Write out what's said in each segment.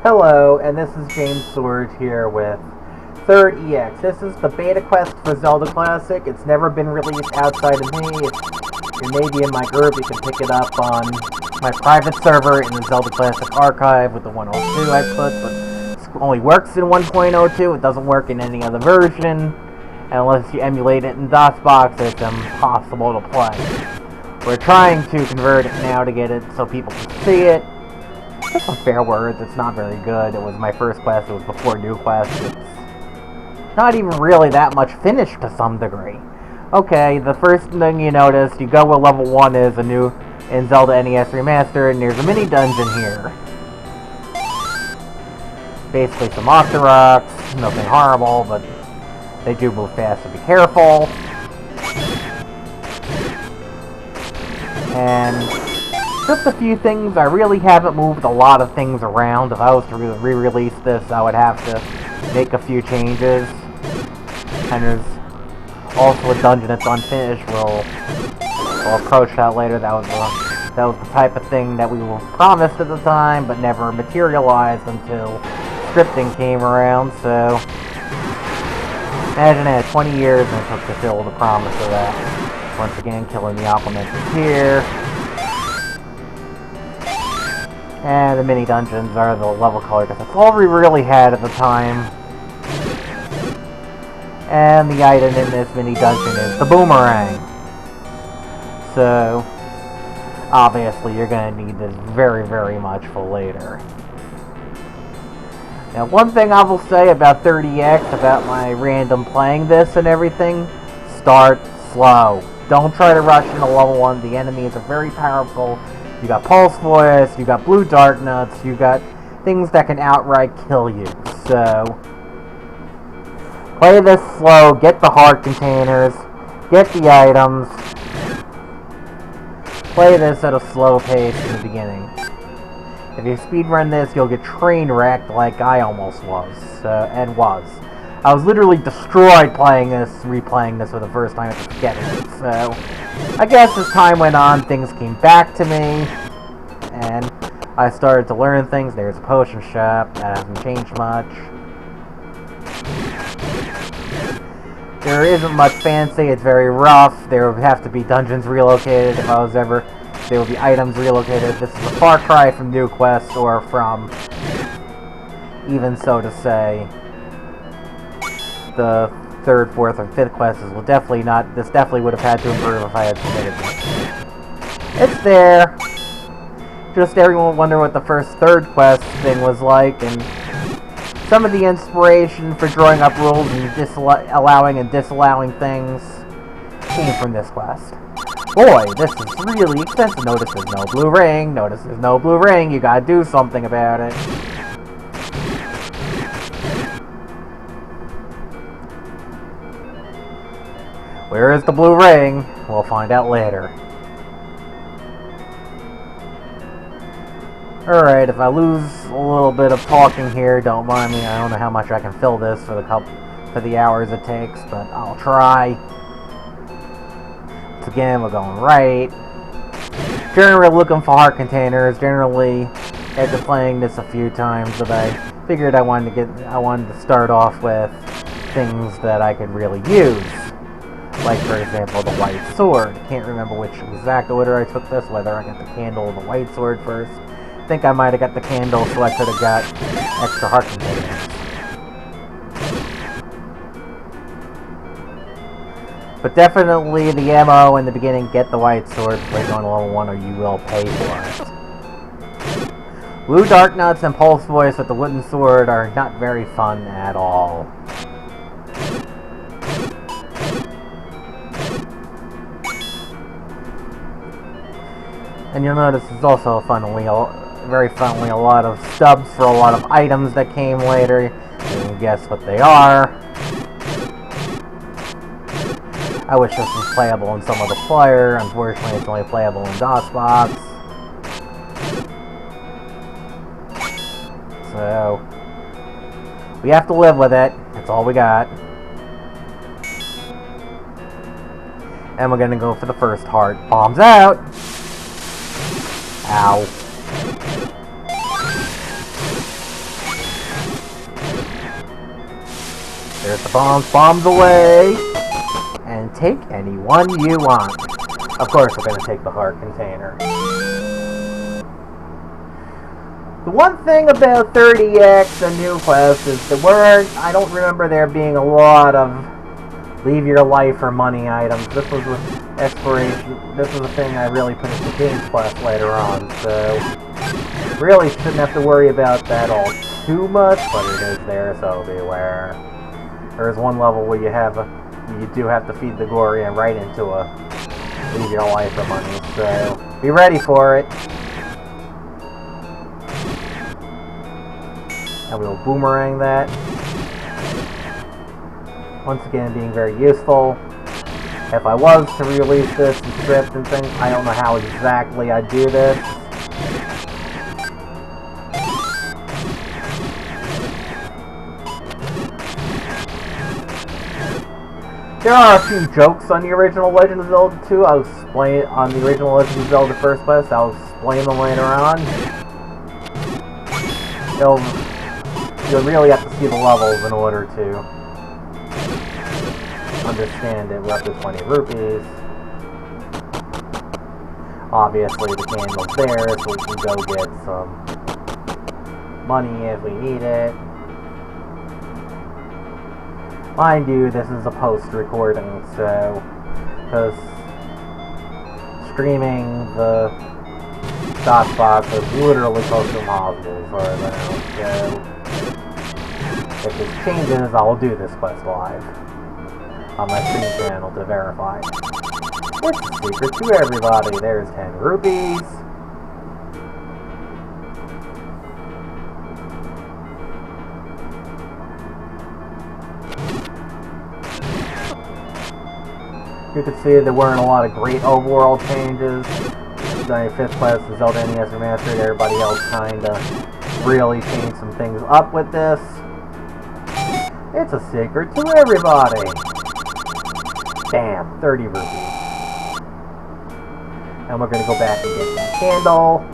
Hello, and this is James Sword here with Third EX. This is the beta quest for Zelda Classic. It's never been released outside of me. If you're maybe in my group, you can pick it up on my private server in the Zelda Classic archive with the 102 I put, but it only works in 1.02. It doesn't work in any other version. And unless you emulate it in DOSBox, it's impossible to play. We're trying to convert it now to get it so people can see it. Just some fair words, it's not very good. It was my first quest, it was before New Quest. It's not even really that much finished to some degree. Okay, the first thing you notice, you go where level 1 is in Zelda NES Remastered, and there's a mini dungeon here. Basically some Octoroks, nothing horrible, but they do move fast, so be careful. And just a few things. I really haven't moved a lot of things around. If I was to re-release this, I would have to make a few changes. And there's also a dungeon that's unfinished. We'll approach that later. That was the type of thing that we were promised at the time, but never materialized until scripting came around. So imagine that 20 years and it took to fill the promise of that. Once again, killing the Aquamentus here. And the mini dungeons are the level color, because that's all we really had at the time. And the item in this mini dungeon is the boomerang. So, obviously you're going to need this very, very much for later. Now, one thing I will say about 30X, about my random playing this and everything, start slow. Don't try to rush into level 1. The enemies are very powerful. You got Pulse Voice, you got Blue Dark Nuts, you got things that can outright kill you. So, play this slow, get the heart containers, get the items. Play this at a slow pace in the beginning. If you speedrun this, you'll get train wrecked like I almost was, and was. I was literally destroyed playing this, replaying this for the first time after getting it, so I guess as time went on, things came back to me, and I started to learn things. There's a potion shop, that hasn't changed much. There isn't much fancy, it's very rough. There would have to be dungeons relocated if I was ever... There would be items relocated. This is a far cry from New Quest, or from, even so to say, the third, fourth, or fifth quests will definitely not... This definitely would have had to improve if I had submitted this. It's there. Just everyone would wonder what the first third quest thing was like, and some of the inspiration for drawing up rules and allowing and disallowing things came from this quest. Boy, this is really expensive. Notice there's no blue ring. Notice there's no blue ring. You gotta do something about it. Where is the blue ring? We'll find out later. Alright, if I lose a little bit of talking here, don't mind me. I don't know how much I can fill this for the hours it takes, but I'll try. Once again, we're going right. Generally looking for heart containers. Generally, after playing this a few times, but I figured I wanted to start off with things that I could really use. Like, for example, the white sword. Can't remember which exact order I took this, whether I got the candle or the white sword first. I think I might have got the candle, so I could have got extra heart containers. But definitely the ammo in the beginning, get the white sword before you go on level 1, or you will pay for it. Blue Dark Nuts and Pulse Voice with the wooden sword are not very fun at all. And you'll notice there's also very funnily a lot of stubs for a lot of items that came later. You can guess what they are. I wish this was playable in some other player. Unfortunately, it's only playable in DOSBox. So, we have to live with it. That's all we got. And we're gonna go for the first heart. Bombs out! Ow. There's the bombs. Bombs away! And take anyone you want. Of course, we're going to take the heart container. The one thing about 30X and New Quest is I don't remember there being a lot of leave your life or money items. This was with exploration. This was a thing I really put into Games Quest later on, so really shouldn't have to worry about that all too much, but it is there, so beware. There's one level where you do have to feed the Gorian right into a leave your life or money, so be ready for it. And we'll boomerang that. Once again, being very useful. If I was to release this and script and things, I don't know how exactly I'd do this. There are a few jokes on the original Legend of Zelda 2. I'll explain on the original Legend of Zelda First Quest. I'll explain them later on. You'll really have to see the levels in order to understand it. We're up to 20 rupees. Obviously, the candle's there, so we can go get some money if we need it. Mind you, this is a post-recording, so because streaming the DOSBox is literally close to impossible for now, so if this changes, I'll do this quest live on my stream channel to verify. It's a secret to everybody. There's 10 rupees. You can see there weren't a lot of great overworld changes. During 5th Quest, the Zelda NES Remastered, everybody else kinda really changed some things up with this. It's a secret to everybody. Damn, 30 rupees. And we're gonna go back and get that candle.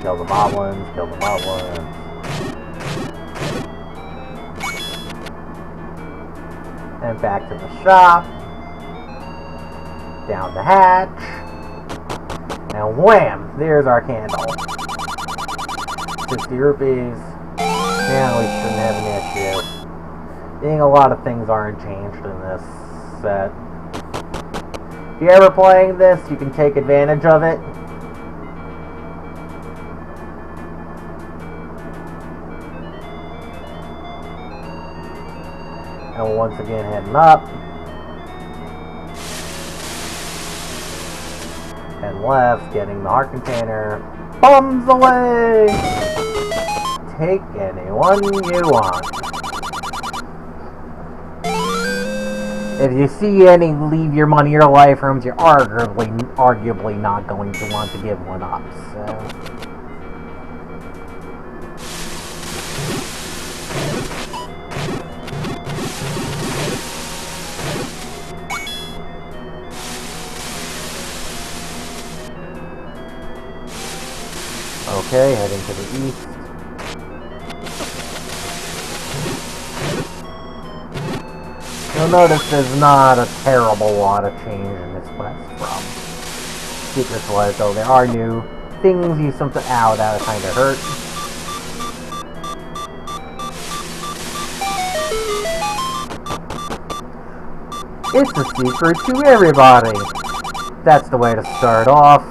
Kill the moblins, kill the moblins. And back to the shop. Down the hatch. And wham! There's our candle. 60 rupees. And we shouldn't have an issue. Being a lot of things aren't changed in this set. If you're ever playing this, you can take advantage of it. And once again, heading up. And left, getting the heart container. Bombs away! Take anyone you want. If you see any leave your money or life rooms, you're arguably not going to want to give one up, so... Okay, heading to the east. You'll notice there's not a terrible lot of change in this quest from Secret Quest, though there are new things you something out that kind of hurt. It's a secret to everybody. That's the way to start off.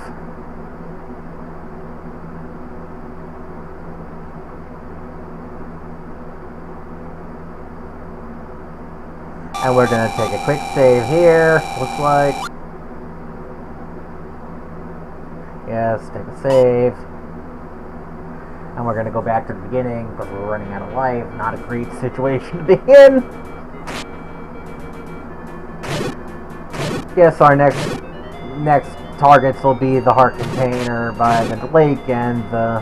And we're going to take a quick save here, looks like. Yes, take a save. And we're going to go back to the beginning, because we're running out of life. Not a great situation to be in. Yes, our next targets will be the heart container by the lake and the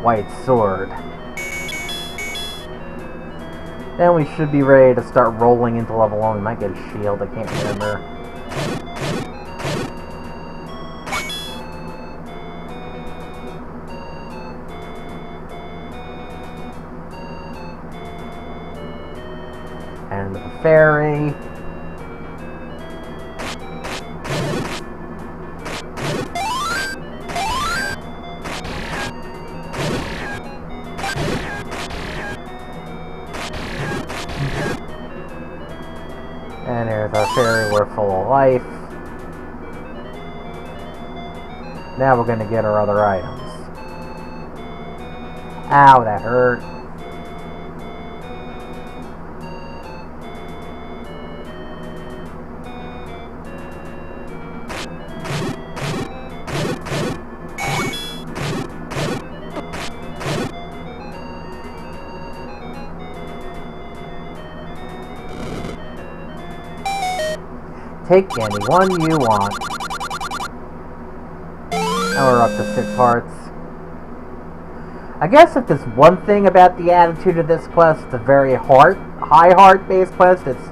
white sword. Then we should be ready to start rolling into level 1. We might get a shield, I can't remember. fairy. And here's our fairy, we're full of life. Now we're gonna get our other items. Ow, that hurt. Take any one you want. Now we're up to 6 hearts. I guess if there's one thing about the attitude of this quest, it's a very high heart-based quest. It's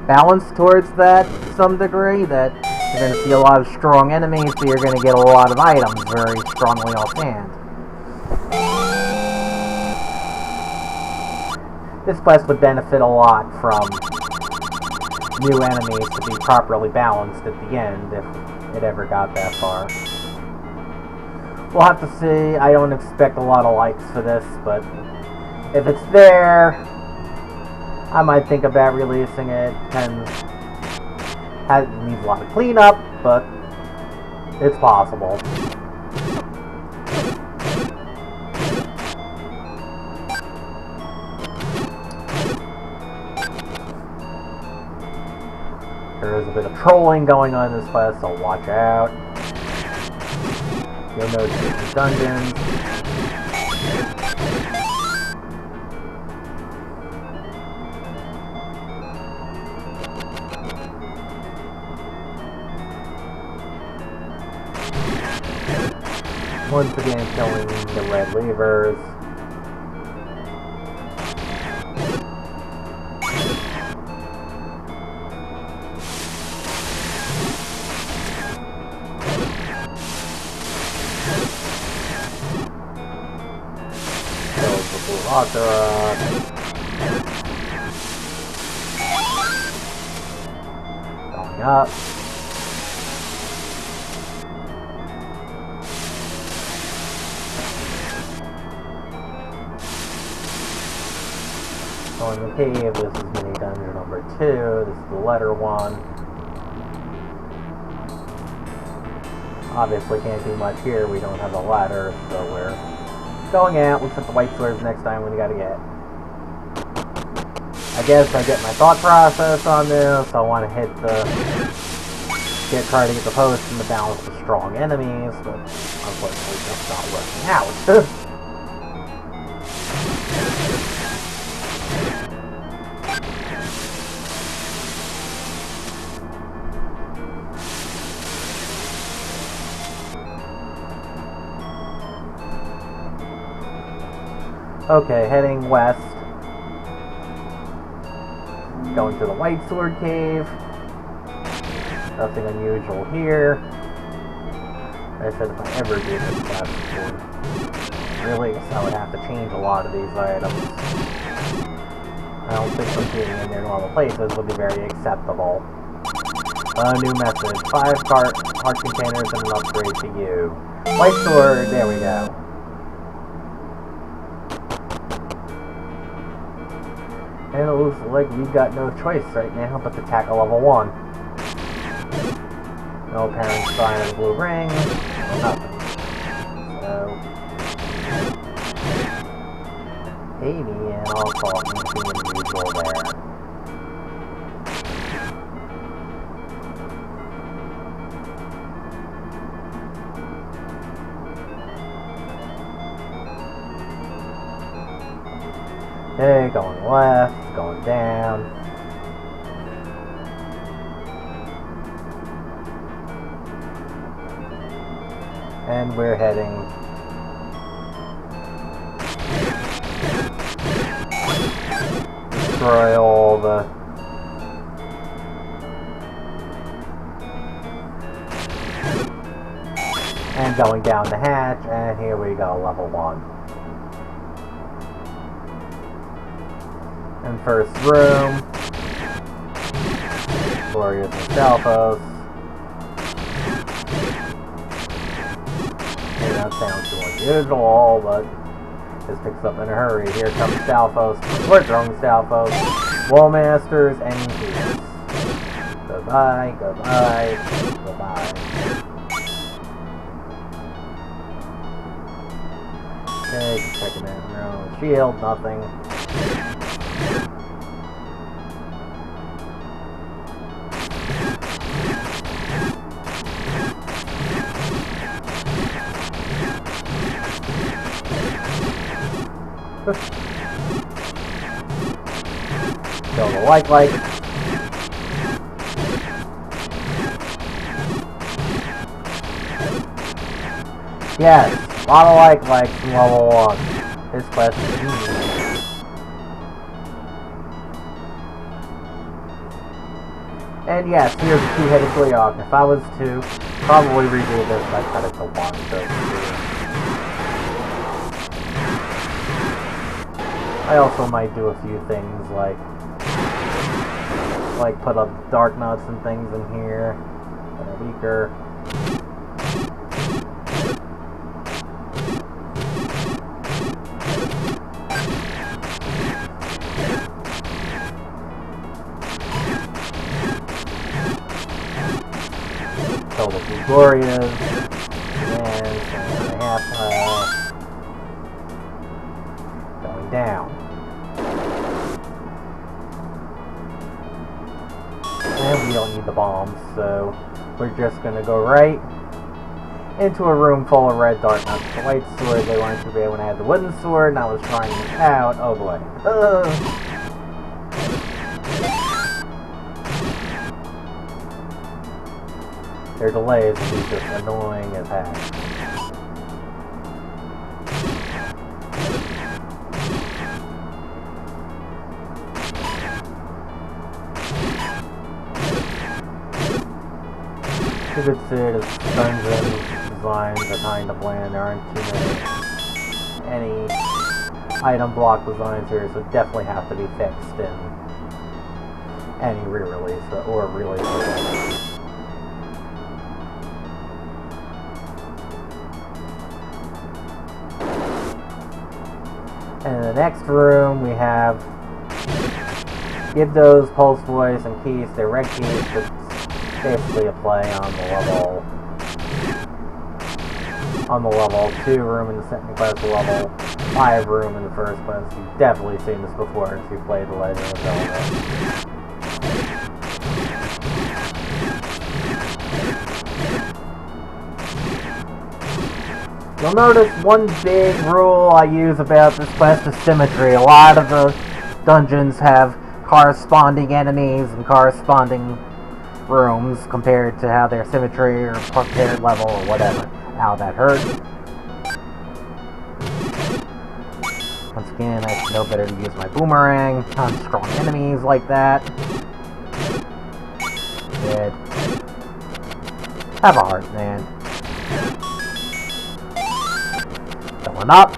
balanced towards that to some degree, that you're going to see a lot of strong enemies, so you're going to get a lot of items very strongly offhand. This quest would benefit a lot from new enemies to be properly balanced at the end, if it ever got that far. We'll have to see. I don't expect a lot of likes for this, but if it's there, I might think about releasing it. And it needs a lot of cleanup, but it's possible. There is a bit of trolling going on in this quest, so watch out. You'll notice the dungeons. Once again, killing the red levers. Going up. Going in the cave, this is mini dungeon number 2, this is the letter one. Obviously can't do much here, we don't have a ladder, so we're going out. Looks like the white sword's next time we gotta get. I guess I get my thought process on this. I want to try to get the post and the balance of strong enemies, but unfortunately that's not working out. Okay, heading west. Going to the White Sword Cave. Nothing unusual here. Like I said, if I ever do this quest, really, I would have to change a lot of these items. I don't think competing in their normal places would be very acceptable. A new message. 5 heart containers and an upgrade to you. White Sword, there we go. And it looks like we've got no choice right now but to tackle level 1. No apparent sign of the blue ring. Nothing. So maybe, and I'll call it anything unusual there. Okay, going left, going down. And we're heading destroy all the and going down the hatch, and here we go, level 1. And first room. Glorious and Stalfos. May not sound too unusual, but this picks up in a hurry. Here comes Stalfos. We're throwing Stalfos. Wallmasters and Keys. Goodbye, goodbye, goodbye. Okay, just checking in her own shield, nothing. Kill the like. Yes, a lot of likes from level 1. This quest is easy. And yes, here's a two-headed Gleeok. If I was to probably redo this, I'd cut it to 1. So I also might do a few things like put up dark nuts and things in here that are weaker. Kill the Blue Glorias, and 1.5 going down. And we don't need the bombs, so we're just gonna go right into a room full of red dark nuts. The white sword, they weren't too bad when I had the wooden sword, and I was trying it out. Oh boy. Their delays will be just annoying as heck. You could see the dungeon designs are kind of bland. There aren't too many item block designs here, so definitely have to be fixed in any re-release or release. And in the next room, we have give those pulse voice and keys. They're red keys, but basically a play on the level 2 room in the second quest, level 5 room in the first quest. You've definitely seen this before if you played The Legend of Zelda. You'll notice one big rule I use about this quest is symmetry. A lot of the dungeons have corresponding enemies and corresponding rooms compared to how their symmetry or compared level or whatever. Ow, that hurt. Once again, I should know better to use my boomerang on strong enemies like that. Good. Have a heart, man. Going up.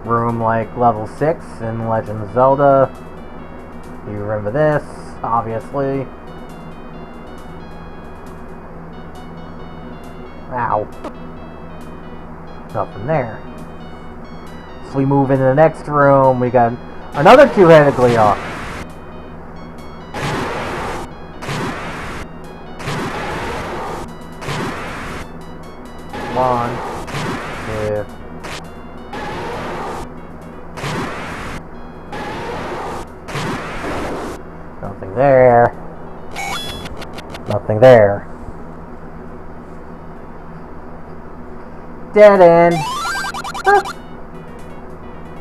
Room like level 6 in Legend of Zelda. You remember this, obviously. Ow. Nothing there. So we move into the next room. We got another two-headed Gleeok. One, two. Nothing there. Nothing there. Dead end. Ah.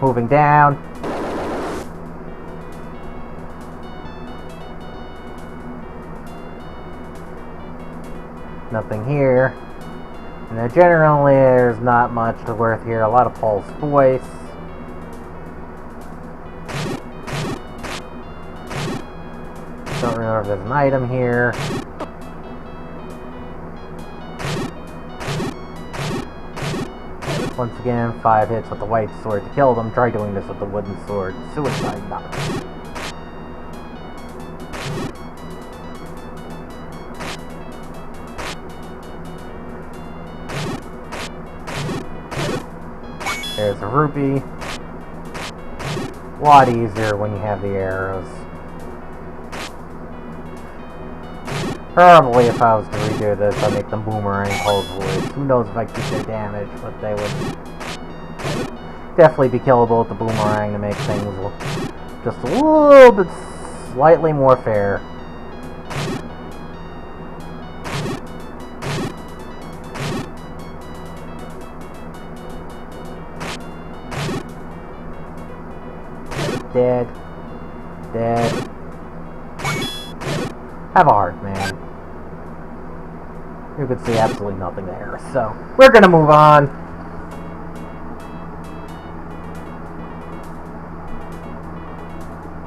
Moving down. Nothing here. And generally there's not much to worth here. A lot of pulse voice. Don't remember if there's an item here. Once again, 5 hits with the white sword to kill them. Try doing this with the wooden sword. Suicide, nothing. There's a rupee. A lot easier when you have the arrows. Probably if I was to redo this, I'd make them boomerang hopefully. Who knows if I keep their damage, but they would definitely be killable with the boomerang to make things just a little bit slightly more fair. Dead. Dead. Have a heart, man. You could see absolutely nothing there, so we're gonna move on.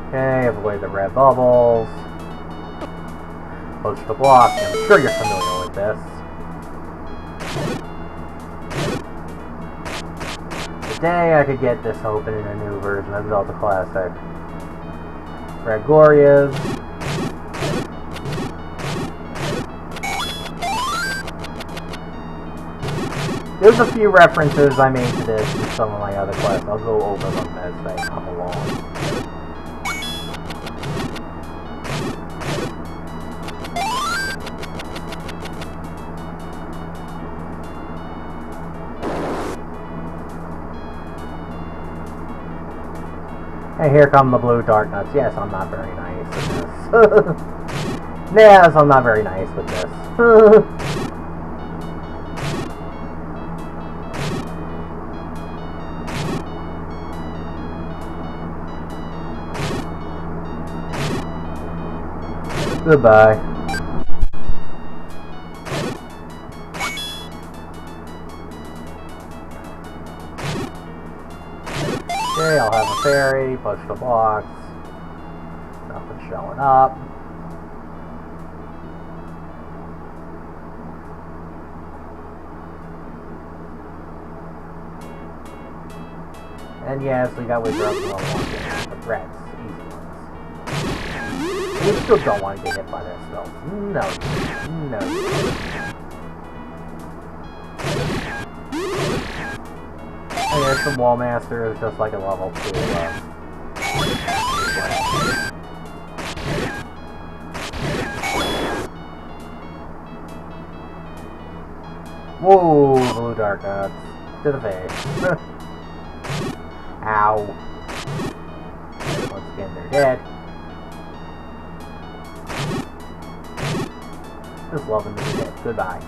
Okay, avoid the red bubbles. Push the block. I'm sure you're familiar with this. Today I could get this open in a new version of Zelda Classic. Red Glorias. There's a few references I made to this in some of my other quests. I'll go over them as they come along. And here come the blue dark nuts. Yes, I'm not very nice with this. Yes, I'm not very nice with this. Goodbye. Okay, I'll have a fairy, push the box. Nothing showing up. And yes, we got withdrawals from the reds. Easy ones. You still don't want to get hit by that spell. No. No. And there's some Wall Master, it's just like a level 2. Whoa, blue dark nuts. To the face. Ow. Once again, they're dead. Just loving them to death. Goodbye.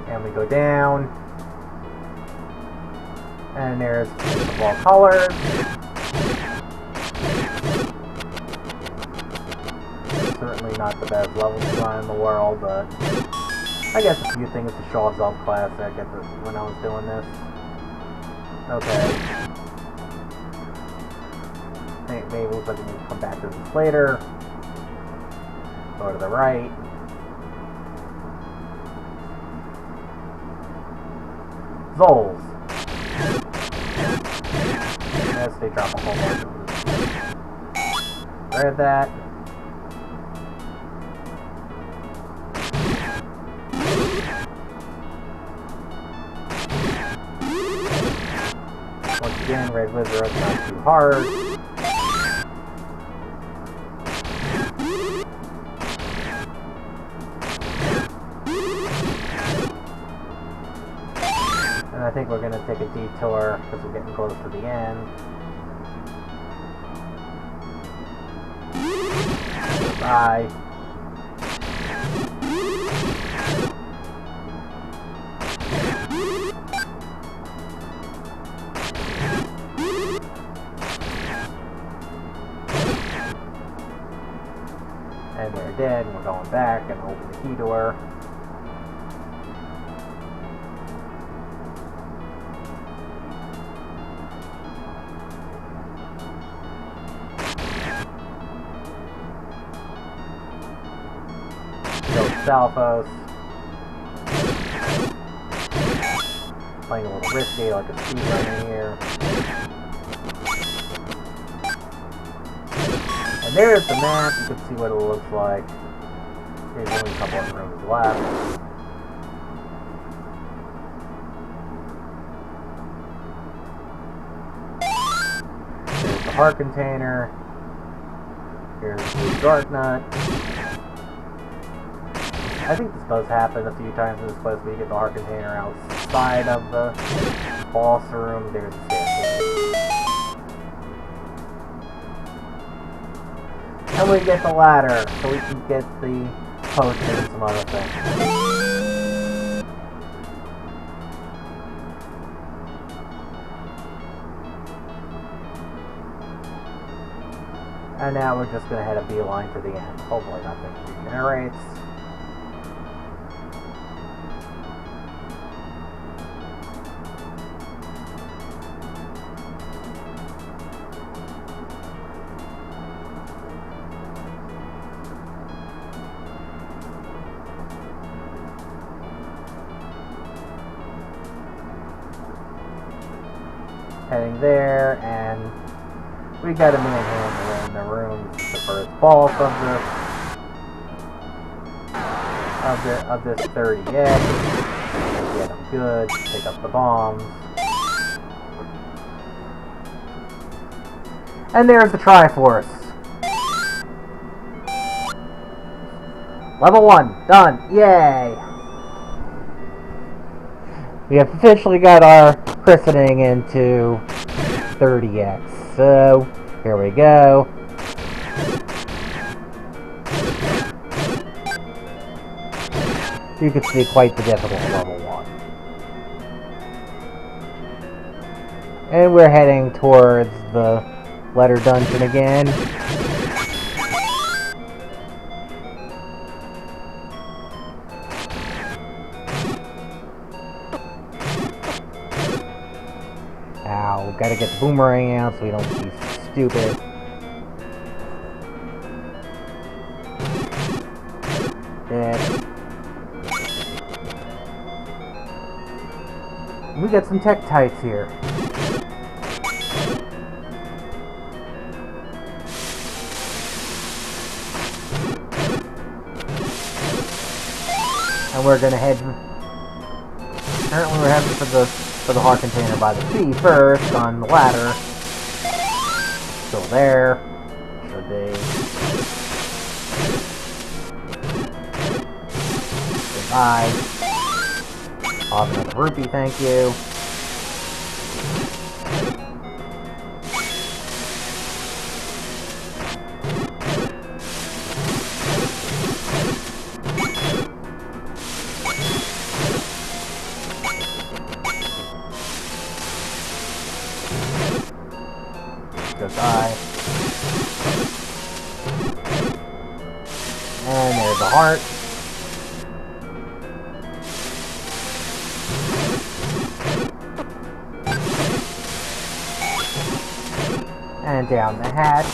And we go down. And there's the ball colors. Certainly not the best level design in the world, but I guess a few things to show off Zelda Classic when I was doing this. Okay. Maybe we'll come back to this later. Go to the right. Zols. Yes, they drop a whole bunch of them. Read that. Once again, Red Wizard not too hard. And I think we're going to take a detour because we're getting close to the end. Bye. And they're dead, and we're going back and open the key door. Go to Salphos. Playing a little risky, like a speedrunner here. And And there's the map. You can see what it looks like. There's only a couple of rooms left. There's the heart container. Here's the dark nut. I think this does happen a few times in this quest where you get the heart container outside of the boss room. There's the staircase. And we get the ladder so we can get the potion and some other things. And now we're just going to head a beeline to the end. Hopefully nothing regenerates. Heading there, and we got a manhandle in the room. This is the first boss of this 30 edge. Get them good. Pick up the bombs, and there's the Triforce. Level 1 done. Yay! We have officially got our christening into 30x. So, here we go. You can see quite the difficult level 1. And we're heading towards the letter dungeon again. Ow, gotta get the boomerang out so we don't be stupid. Dead. We got some Tektites here. And we're gonna head. Apparently, we're heading for the heart container by the sea first on the ladder. Still there. Should be. Goodbye. I'll have another rupee, thank you. Goodbye. And there's the heart. And down the hatch.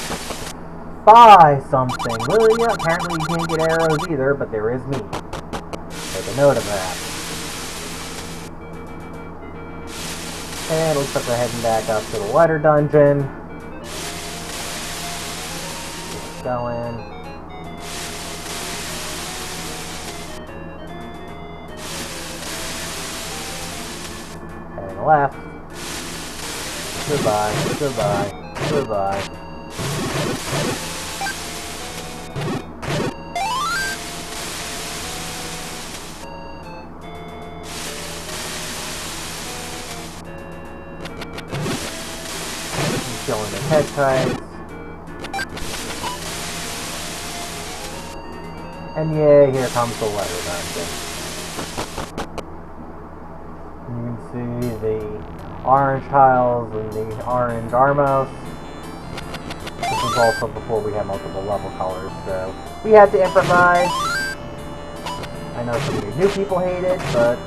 Buy something, will ya? Apparently you can't get arrows either, but there is meat. Take a note of that. And looks like we're heading back up to the letter dungeon. Keep going. Heading left. Goodbye, goodbye, goodbye. Killing the Tektites. And yeah, here comes the letter dungeon. You can see the orange tiles and the orange Armos. This was also before we had multiple level colors, so we had to improvise. I know some of you new people hate it, but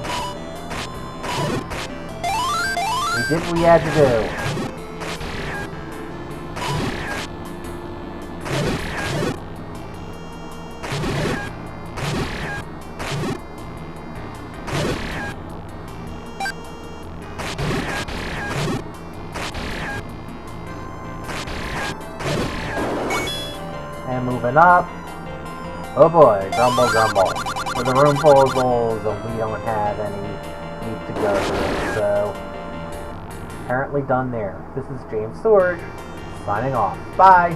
we did what we had to do. And moving up. Oh boy, grumble, grumble. With a room full of goals, and we don't have any meat to go with, so apparently done there. This is James Storage, signing off. Bye!